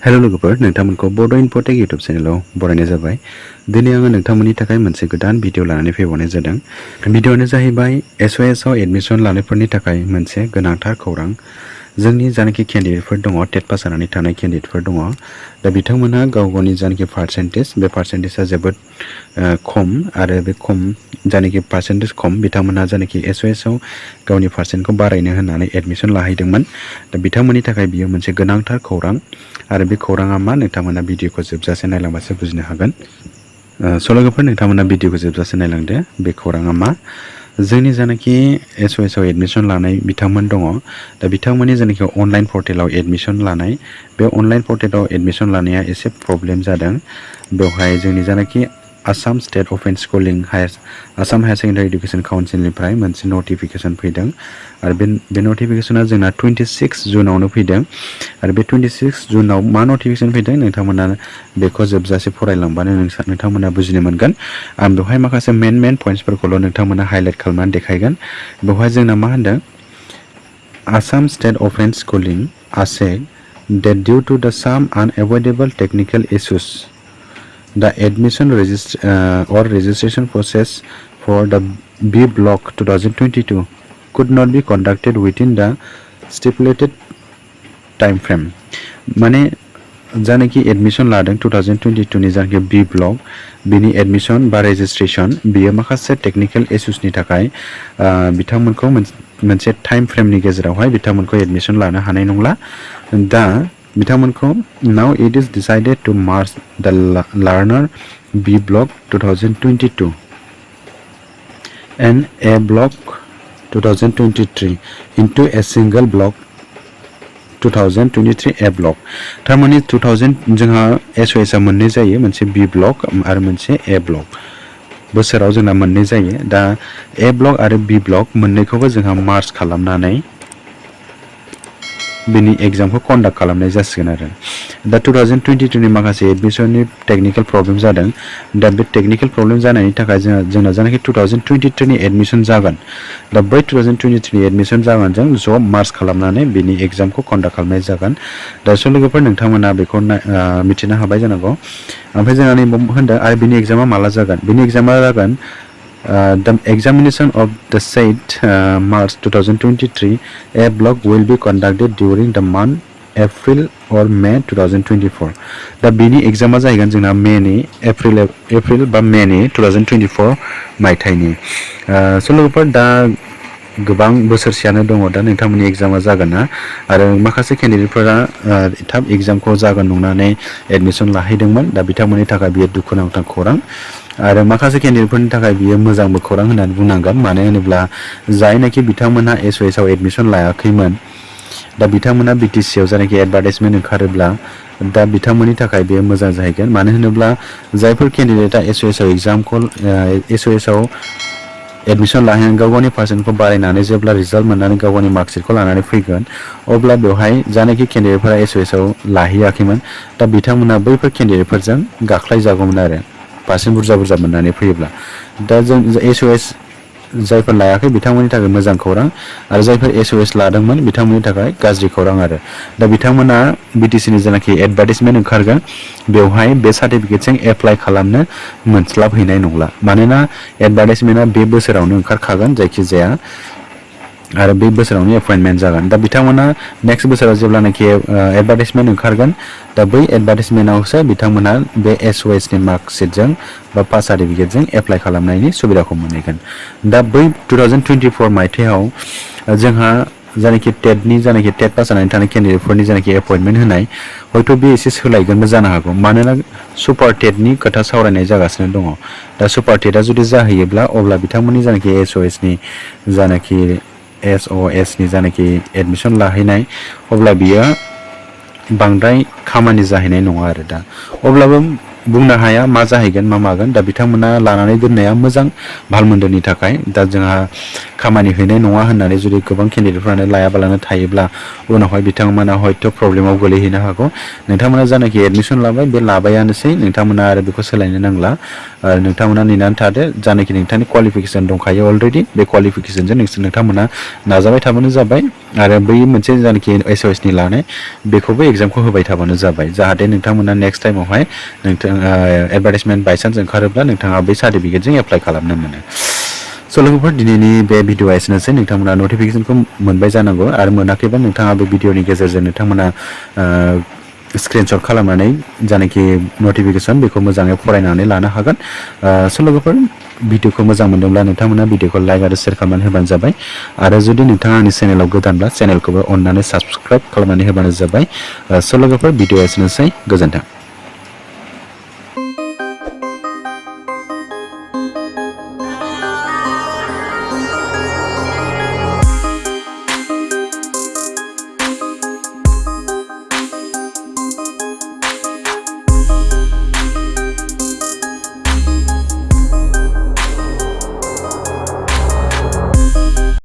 Hello लोगोफोर नोंथांमोनखौ बड' इनफ'टेक YouTube चेनेलाव बरायनाय जाबाय। दिनै आङो नोंथांमोननि थाखाय मोनसे गोदान भिडिअ लानानै फैबावनाय जादों। भिडिअआनो जाहैबाय ASOS आव एडमिशन लानायफोरनि थाखाय मोनसे गोनांथार खौरां। जोंनि जानाखि केन्डिडेटफोर दङ, टेट पास जानानै थानाय केन्डिडेटफोर दङ, दा बिथांमोनहा गाव गावनि जानाखि पार्सेन्टेज, बे पार्सेन्टेजआ जोबोद खम, आरो बे खम जानाखि पार्सेन्टेज खम बिथांमोनहा जानाखि ASOS आव गावनि पार्सेन्टखौ बारायनो होननानै एडमिशन लाहैदोंमोन। दा बिथांमोननि थाखाय बियो मोनसे गोनांथार खौरां, आरो बे खौराङा मा नोंथांमोना भिडिअखौ जोबजासे नायलांबासो बुजिनो हागोन। लोगोफोर नोंथांमोना भिडिअखौ जोबजासे नायलांदो। बे खौराङा मा, जोंनि जानाखि ASOS आव एडमिशन लानाय बिथांमोन दङ, दा बिथांमोननि जानाखि अनलाइन पर्टेलाव एडमिशन लानाय, बे अनलाइन पर्टेलाव एडमिशन लानाया एसे प्रब्लेम जादों। बेवहाय जोंनि जानाखि आसाम स्टेट अपेन स्कुलिं आसाम हायार सेकेन्डारि इडुकेसन काउन्सिलनिफ्राय मोनसे नटिफिकेसन फैदों, आरो बे नटिफिकेसना जोंना 26 जुनावनो फैदों। आरो बे 26 जुनाव मा नटिफिकेसन फैदों नोंथांमोना बेखौ जोबजासे फरायलांबानो नोंथांमोना बुजिनो मोनगोन। आं बेवहाय माखासे मेन पइन्ट्सफोरखौल' नोंथांमोना हाइलाइट खालामनानै देखायगोन। बेवहाय जोंना मा होनदों, Assam State Open Schooling ASEC that due to the some unavoidable technical issues, the admission registration process for the B Block 2022 could not be conducted within the stipulated time frame. माने जानाखि admission लादों 2022 नि जानाखि बी block, बिनि admission बा registration बियो माखासे technical इश्यूसनि थाखाय बिथांमोनखौ मोनसे टाइम फ्रेमनि गेजेरावहाय बिथांमोनखौ एडमिशन लानो हानाय नंला। दा बिथांमोनखौ now it is decided to merge the learner B block 2022 and A block 2023 into a single block 2023 A block। थारमाने 2000 जोंहा ASOS आ मोननै जायो, मोनसे B ब्लक आरो मोनसे A ब्लक। बोसोराव जोंना मोननै जायो। दा A ब्लक आरो B ब्लक मोननैखौबो जोंहा मार्ज खालामनानै बिनि एग्जामखौ कन्डाक्ट खालामनाय जासिगोन आरो। दा 2022 नि माखासे एडमिशननि टेक्निकल प्रब्लेम जादों। दा बे टेक्निकल प्रब्लेम जानायनि थाखाय जोंना जानाखि 2023 नि एडमिशन जागोन, दा बै 2023 नि एडमिशन जागोनजों ज' मार्ज खालामनानै बिनि एग्जामखौ कन्डाक्ट खालामनाय जागोन। दा लोगोफोर नोंथांमोना बेखौ मिथिनो हाबाय जानांगौ। ओमफ्राय जोंहा नै होनदों आरो बिनि एग्जामा माला जागोन। बिनि एग्जामा जागोन the examination of the said March 2023 A block will be conducted during the month April or May 2024। दा बिनि एग्जामा जाहैगोन जोंना मेनि एप्रिल बा मेनि 2024 मायथाइनि। लोगोफोर दा गोबां बोसोरसेयानो दङ दा नोंथांमोननि एग्जामा जागोन ना, आरो माखासे केन्डिडेटफोरा थाब एग्जामखौ जागोन नंनानै एडमिशन लाहैदोंमोन। दा बिथांमोननि थाखाय बियो दुखुनांथाव खौरां, आरो माखासे केन्डिडेटफोरनि थाखाय बियो मोजांबो खौरां होननानै बुंनांगोन। मानो होनोब्ला जायनाखि बिथांमोनहा ASOS आव एडमिशन लायाखैमोन, दा बिथांमोना BTC आव जायनाखि एडभार्टाइजमेन्ट ओंखारोब्ला दा बिथांमोननि थाखाय बेयो मोजां जाहैगोन। मानो होनोब्ला जायफोर केन्डिडेटआ ASOS आव ASOS आव एडमिशन लाहैनानै गाव गावनि पार्सेन्टखौ बारायनानै जेब्ला रिजाल्ट मोननानै गाव गावनि मार्कशिटखौ लानानै फैगोन, अब्ला बेवहाय जायनाखि केन्डिडेटफोरा ASOS आव लाहैयाखैमोन, दा बिथांमोना बैफोर केन्डिडेटफोरजों गाख्लायजागौमोन आरो पार्सेन्ट बुरजा मोननानै फैयोब्ला। दा जों ASOS जायफोर लायाखै बिथांमोननि थाखाय मोजां खौरां, आरो जायफोर ASOS लादोंमोन बिथांमोननि थाखाय गाज्रि खौरां आरो। दा बिथांमोना BTC नि जेनाखि एडभार्टाइजमेन्ट ओंखारगोन बेवहाय बे सार्टिफिकेटजों एप्लाइ खालामनो मोनस्लाबहैनाय नंला। मानोना एडभार्टाइजमेन्टआ बे बोसोरावनो ओंखारखागोन जायखिजाया, आरो बे बोसोरावनो एपइन्टमेन्ट जागोन। दा बिथांमोना नेक्स्ट बोसोराव जेब्लानाखि एडभार्टाइजमेन्ट ओंखारगोन, दा बै एडभार्टाइजमेन्टआवसो बिथांमोना बे ASOS नि मार्कशिटजों बा पास सार्टिफिकेटजों एप्लाइ खालामनायनि सुबिदाखौ मोनहैगोन। दा बै 2024 मायथाइयाव जोंहा जायनाखि टेट पास जानानै थानाय केन्डिडेटफोरनि जायनाखि एपइन्टमेन्ट होनाय, हयथ' बे एसे सोलायगोनबो जानो हागौ। मानोना सुपार टेटनि खोथा सावरायनाय जागासिनो दङ। दा सुपार टेटआ जुदि जाहैयोब्ला अब्ला बिथांमोननि जायनाखि ASOS नि जायनाखि एडमिशन लाहैनाय, अब्ला बियो बांद्राय खामानि जाहैनाय नङा आरो। दा अब्लाबो बुंनो हाया मा जाहैगोन मा मागोन। दा बिथांमोना लानानै दोननाया मोजां भालमोन्दोनि थाखाय। दा जोंहा खामानि हैनाय नङा होननानै जुदि गोबां केन्डिडेटफ्रानो लायाबालानो थायोब्ला उनावहाय बिथांमोना हयथ' प्रब्लेमाव गोलैहैनो हागौ। नोंथांमोना जायनाखि एडमिशन लाबाय बे लाबायानोसै, नोंथांमोना आरो बेखौ सोलायनो नांला। नोंथांमोना नेनानै थादो, जायनाखि नोंथांनि क्वालिफिकेसन दंखायो अलरेडि, बे क्वालिफिकेसनजों नोंथांमोना नाजाबाय थाबानो जाबाय। आरो बै मोनसे जायनाखि ASOS नि लानाय बेखौबो एग्जामखौ होबाय थाबानो जाबाय जाहाथे नोंथांमोना नेक्स्ट टाइमावहाय एडभार्टाइजमेन्ट बायसान्स ओंखारोब्ला नोंथाङा बै सार्टिफिकेटजों एप्लाइ खालामनो मोनो। स' लोगोफोर दिनैनि बे भिडिअ'आ एसेनोसै नोंथांमोना नटिफिकेसनखौ मोनबाय जानांगौ आरो मोनाखैबा नोंथाङा बे भिडिअ'नि गेजेरजों नोंथांमोना स्क्रिनशट खालामनानै जानाखि नटिफिकेसन बेखौ मोजाङै फरायनानै लानो हागोन। स' लोगोफोर भिडिअ'खौ मोजां मोनदोंब्ला नोंथांमोना भिडिअ'खौ लाइक आरो शेयार खालामनानै होबानो जाबाय आरो जुदि नोंथाङा आंनि चेनेलाव गोदानब्ला चेनेलखौबो अननानै साबस्क्राइब खालामनानै होबानो जाबाय। स' लोगोफोर भिडिअ'आ एसेनोसै गोजोन्थों।